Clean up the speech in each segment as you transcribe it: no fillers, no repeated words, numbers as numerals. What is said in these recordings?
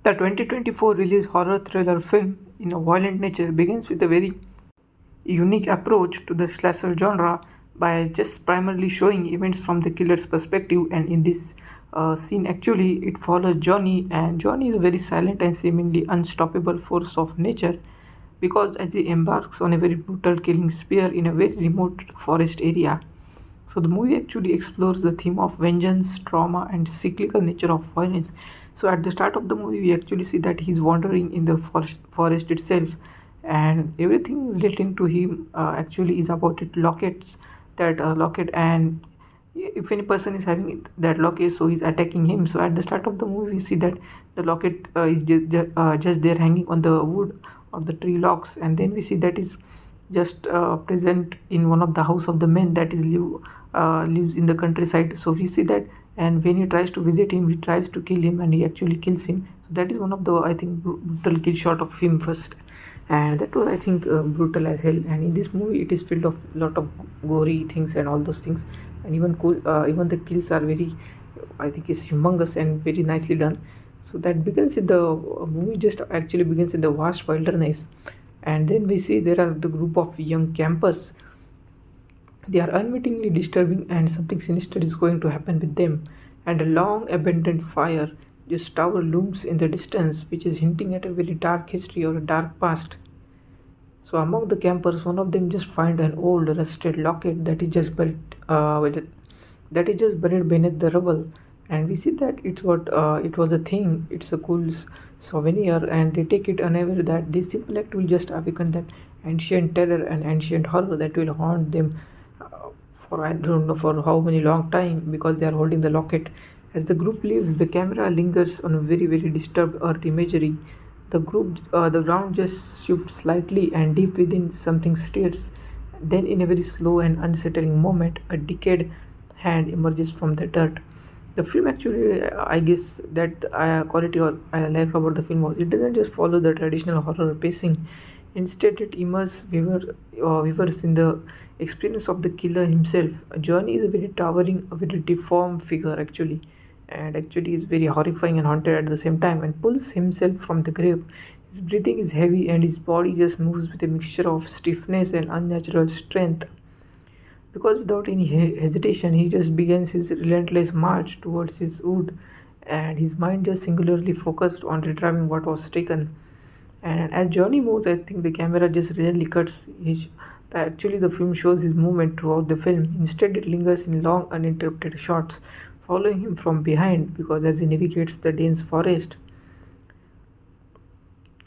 The 2024 release horror thriller film in a violent nature begins with a very unique approach to the slasher genre by just primarily showing events from the killer's perspective. And in this scene actually it follows Johnny, and Johnny is a very silent and seemingly unstoppable force of nature because as he embarks on a very brutal killing spree in a very remote forest area. So the movie actually explores the theme of vengeance, trauma, and cyclical nature of violence. So at the start of the movie, we actually see that he's wandering in the forest itself, and everything relating to him actually is about it lockets that locket, and if any person is having that locket, so he's attacking him. So at the start of the movie, we see that the locket is just there hanging on the wood of the tree logs, and then we see that is just present in one of the house of the men that is lives in the countryside. So we see that, and when he tries to visit him, he tries to kill him, and he actually kills him. So that is one of the, I think, brutal kill shot of him first, and that was, I think, brutal as hell. And in this movie, it is filled of lot of gory things and all those things, and even cool. Even the kills are very, I think, is humongous and very nicely done. So that begins in the movie. Just actually begins in the vast wilderness, and then we see there are the group of young campers. They are unwittingly disturbing, and something sinister is going to happen with them. And a long abandoned fire just tower looms in the distance, which is hinting at a very dark history or a dark past. So among the campers, one of them just find an old rusted locket that is just buried beneath the rubble, and we see that it's what it was a thing. It's a cool souvenir, and they take it unaware that this simple act will just awaken that ancient terror and ancient horror that will haunt them for I don't know for how many long time, because they are holding the locket. As the group leaves, the camera lingers on a very disturbed earth imagery. The ground just shifts slightly, and deep within something stirs. Then, in a very slow and unsettling moment, a decayed hand emerges from the dirt. The film actually, I guess that quality or I like about the film was it doesn't just follow the traditional horror pacing. Instead, it immerses viewers in the experience of the killer himself. Johnny is a very towering, a very deformed figure actually, and actually is very horrifying and haunted at the same time, and pulls himself from the grave. His breathing is heavy, and his body just moves with a mixture of stiffness and unnatural strength. Because without any hesitation, he just begins his relentless march towards his wood, and his mind just singularly focused on retrieving what was taken. And as Johnny moves, I think the camera just really cuts his. Actually, the film shows his movement throughout the film. Instead, it lingers in long, uninterrupted shots, following him from behind. Because as he navigates the dense forest,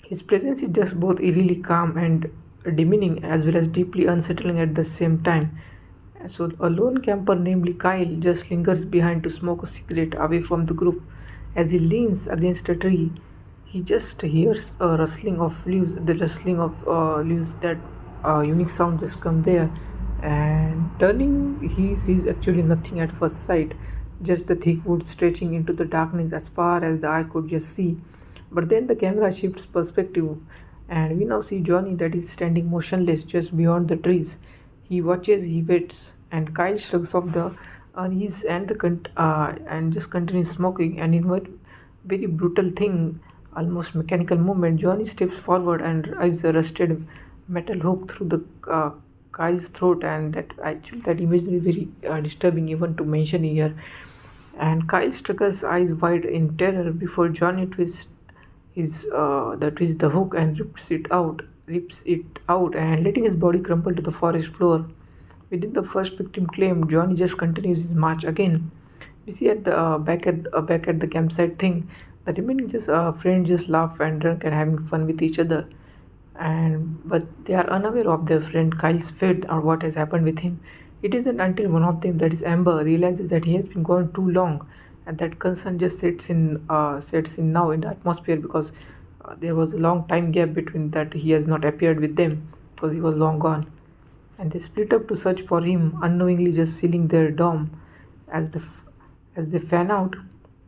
his presence is just both eerily calm and demeaning, as well as deeply unsettling at the same time. So, a lone camper, namely Kyle, just lingers behind to smoke a cigarette away from the group. As he leans against a tree, he just hears a rustling of leaves. The rustling of leaves, that unique sound just come there, and turning, he sees actually nothing at first sight, just the thick wood stretching into the darkness as far as the eye could just see. But then the camera shifts perspective, and we now see Johnny that is standing motionless just beyond the trees. He watches, he waits, and Kyle shrugs off the unease and and just continues smoking. And in one very brutal thing, almost mechanical movement, Johnny steps forward and drives a rusted metal hook through the Kyle's throat, and that imagery is very disturbing even to mention here. And Kyle struggles eyes wide in terror before Johnny twists the hook and rips it out, and letting his body crumple to the forest floor. Within the first victim claimed, Johnny just continues his march again. We see at the back at the campsite thing, the remaining just friends just laugh and drink and having fun with each other, and but they are unaware of their friend Kyle's fate or what has happened with him. It isn't until one of them, that is Amber, realizes that he has been gone too long, and that concern just sets in now in the atmosphere, because there was a long time gap between that he has not appeared with them because he was long gone, and they split up to search for him, unknowingly just sealing their dome. As they fan out,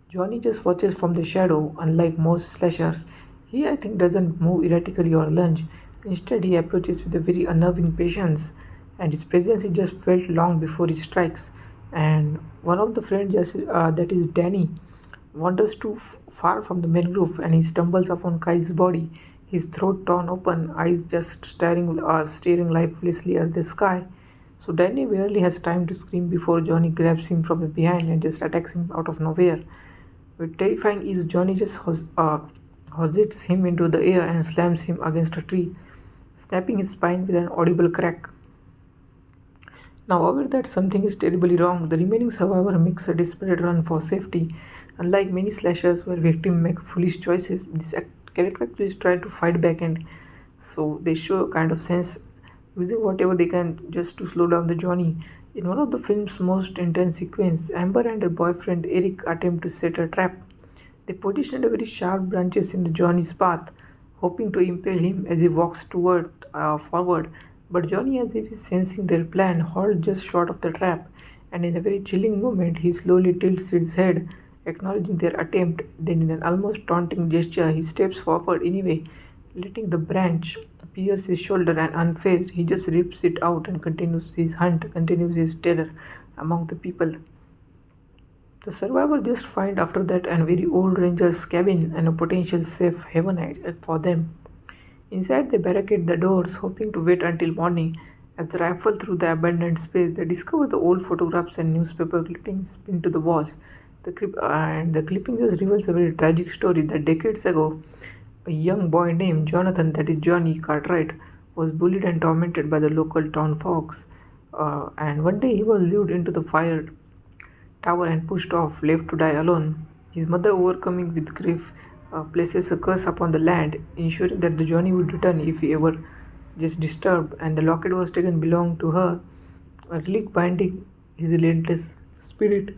Johnny just watches from the shadow. Unlike most slashers, he, I think, doesn't move erratically or lunge. Instead, he approaches with a very unnerving patience, and his presence is just felt long before he strikes. And one of the friends, just that is Danny, wanders to far from the main group, and he stumbles upon Kai's body, his throat torn open, eyes just staring lifelessly at the sky. So Danny barely has time to scream before Johnny grabs him from behind and just attacks him out of nowhere. But terrifying is Johnny just hosits him into the air and slams him against a tree, snapping his spine with an audible crack. Now, aware that something is terribly wrong, the remaining survivor makes a desperate run for safety. Unlike many slashers where victims make foolish choices, this character actually try to fight back, and so they show a kind of sense, using whatever they can just to slow down the journey. In one of the film's most intense sequences, Amber and her boyfriend Eric attempt to set a trap. They positioned a very sharp branches in the Johnny's path, hoping to impale him as he walks forward. But Johnny, as if he's sensing their plan, halts just short of the trap, and in a very chilling moment, he slowly tilts his head, acknowledging their attempt. Then, in an almost taunting gesture, he steps forward anyway, letting the branch pierce his shoulder, and unfazed, he just rips it out and continues his hunt, continues his terror among the people. The survivor just find after that a very old ranger's cabin and a potential safe haven for them. Inside, they barricade the doors, hoping to wait until morning. As they rifle through the abandoned space, they discover the old photographs and newspaper clippings pinned to the walls. The clipping just reveals a very tragic story that decades ago, a young boy named Jonathan, that is Johnny Cartwright, was bullied and tormented by the local town folks. And one day he was lured into the fire tower and pushed off, left to die alone. His mother, overcoming with grief, places a curse upon the land, ensuring that the Johnny would return if he ever just disturbed, and the locket was taken belonged to her, a relic binding his relentless spirit.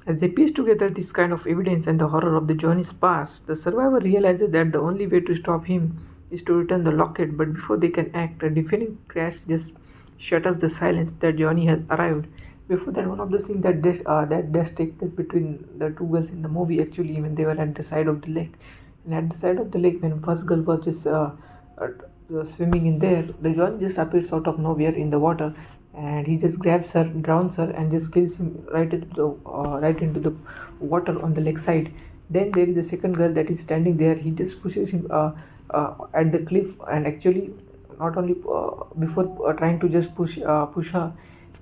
As they piece together this kind of evidence and the horror of the Johnny's past, the survivor realizes that the only way to stop him is to return the locket, but before they can act, a deafening crash just shatters the silence that Johnny has arrived. Before that, one of the scenes that does take place between the two girls in the movie, actually, when they were at the side of the lake, and at the side of the lake, when first girl was just swimming in there, the Johnny just appears out of nowhere in the water, and he just grabs her, drowns her, and just kills him right into the water on the lake side. Then there is a second girl that is standing there. He just pushes him at the cliff, and actually, not only before trying to just push her,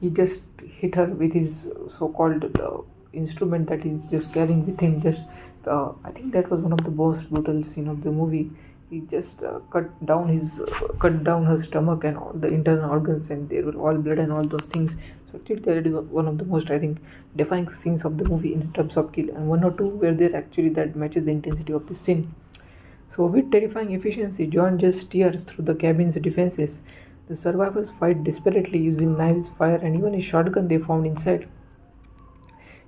he just hit her with his so-called instrument that he's just carrying with him. I think that was one of the most brutal scene of the movie. He just cut down her stomach and all the internal organs, and there were all blood and all those things. So actually, that is one of the most, I think, defying scenes of the movie in terms of kill. And one or two were there actually that matches the intensity of the scene. So with terrifying efficiency, John just steers through the cabin's defenses. The survivors fight desperately using knives, fire, and even a shotgun they found inside.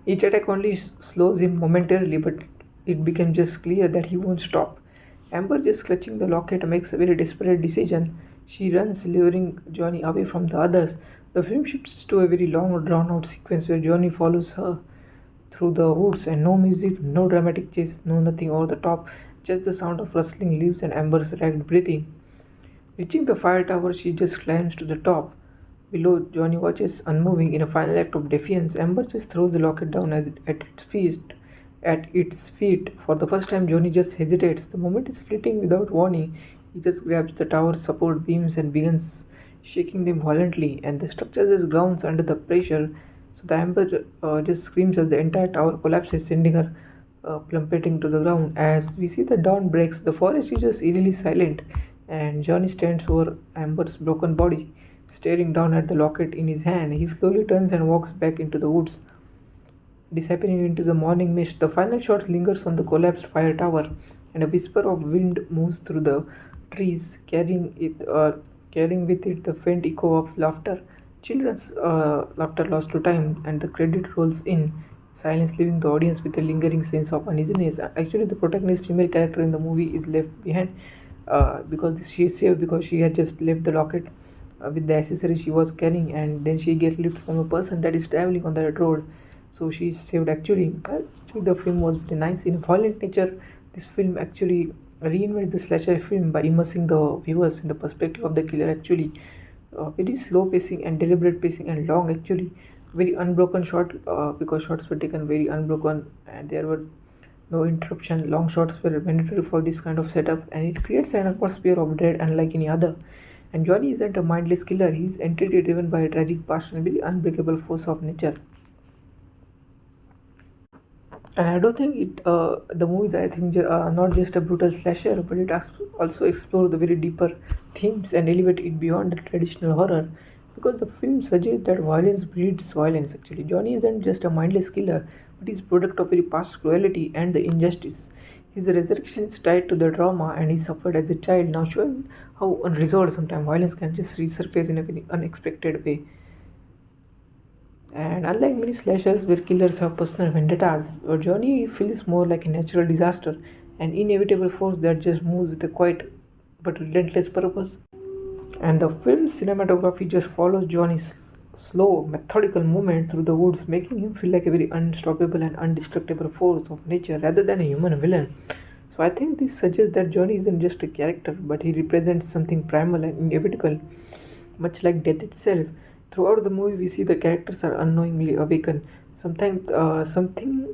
Each attack only slows him momentarily, but it became just clear that he won't stop. Amber, just clutching the locket, makes a very desperate decision. She runs, luring Johnny away from the others. The film shifts to a very long, drawn-out sequence where Johnny follows her through the woods, and no music, no dramatic chase, no nothing over the top, just the sound of rustling leaves and Amber's ragged breathing. Reaching the fire tower, she just climbs to the top. Below, Johnny watches unmoving in a final act of defiance. Amber just throws the locket down at its feet. At its feet, for the first time, Johnny just hesitates. The moment is fleeting without warning. He just grabs the tower's support beams and begins shaking them violently, and the structure just grounds under the pressure. So the Amber just screams as the entire tower collapses, sending her plummeting to the ground. As we see the dawn breaks, the forest is just eerily silent, and Johnny stands over Amber's broken body, staring down at the locket in his hand. He slowly turns and walks back into the woods, disappearing into the morning mist. The final shot lingers on the collapsed fire tower, and a whisper of wind moves through the trees, carrying with it the faint echo of laughter. Children's laughter lost to time, and the credit rolls in. Silence, leaving the audience with a lingering sense of uneasiness. Actually, the protagonist female character in the movie is left behind because she is saved because she had just left the locket with the accessories she was carrying, and then she gets lift from a person that is traveling on that road. So she is saved. Actually, the film was very nice in violent nature. This film actually reinvents the slasher film by immersing the viewers in the perspective of the killer. Actually, very slow pacing and deliberate pacing and long. Actually, very unbroken shot because shots were taken very unbroken, and there were No interruption, long shots were mandatory for this kind of setup, and it creates an atmosphere of dread unlike any other. And Johnny isn't a mindless killer, he's an entity driven by a tragic past and a very unbreakable force of nature. And I don't think the movies, I think, not just a brutal slasher, but it also explore the very deeper themes and elevate it beyond the traditional horror. Because the film suggests that violence breeds violence. Actually, Johnny isn't just a mindless killer, but he's product of very past cruelty and the injustice. His resurrection is tied to the trauma, and he suffered as a child. Now, showing how unresolved sometimes violence can just resurface in a very unexpected way. And unlike many slashers where killers have personal vendettas, Johnny feels more like a natural disaster, an inevitable force that just moves with a quiet but relentless purpose. And the film's cinematography just follows Johnny's slow, methodical movement through the woods, making him feel like a very unstoppable and indestructible force of nature rather than a human villain. So I think this suggests that Johnny isn't just a character, but he represents something primal and inevitable, much like death itself. Throughout the movie, we see the characters are unknowingly awakened. Sometimes sometimes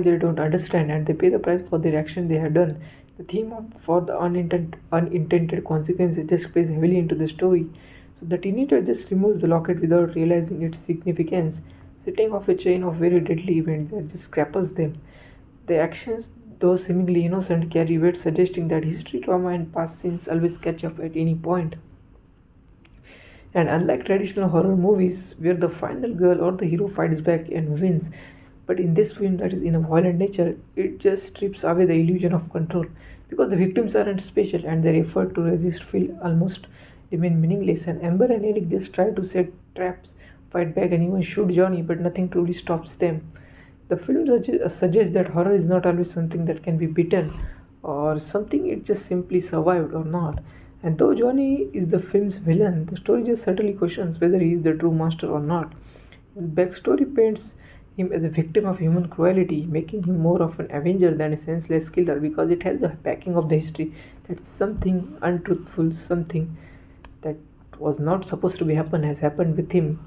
they don't understand, and they pay the price for their action they have done. The theme for the unintended consequences just plays heavily into the story. So the teenager just removes the locket without realizing its significance, setting off a chain of very deadly events that just cripples them. The actions, though seemingly innocent, carry weight, suggesting that history, trauma, and past sins always catch up at any point. And unlike traditional horror movies where the final girl or the hero fights back and wins, but in this film that is in a violent nature, it just strips away the illusion of control because the victims aren't special and their effort to resist feel almost remain meaningless. And Amber and Eric just try to set traps, fight back, and even shoot Johnny, but nothing truly stops them. The film suggests that horror is not always something that can be beaten or something it just simply survived or not. And though Johnny is the film's villain, the story just certainly questions whether he is the true master or not. His backstory paints him as a victim of human cruelty, making him more of an avenger than a senseless killer because it has the backing of the history that something untruthful, something that was not supposed to be happen has happened with him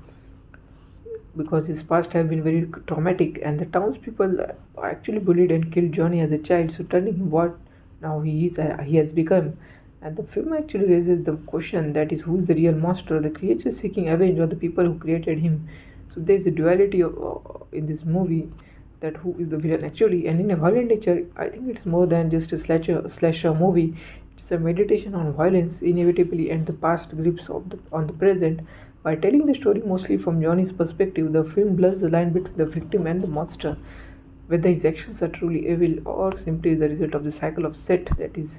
because his past have been very traumatic, and the townspeople actually bullied and killed Johnny as a child, so turning him what now he has become. And the film actually raises the question that is, who is the real monster, the creature seeking revenge or the people who created him? So there is a duality in this movie, that who is the villain actually. And in a violent nature, I think it's more than just a slasher movie. It's a meditation on violence inevitably and the past grips on the present. By telling the story mostly from Johnny's perspective, the film blurs the line between the victim and the monster, whether his actions are truly evil or simply the result of the cycle of set that is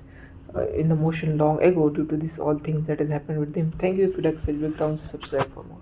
in the motion long ago due to this all things that has happened with him. Thank you. If you like such breakdowns, subscribe for more.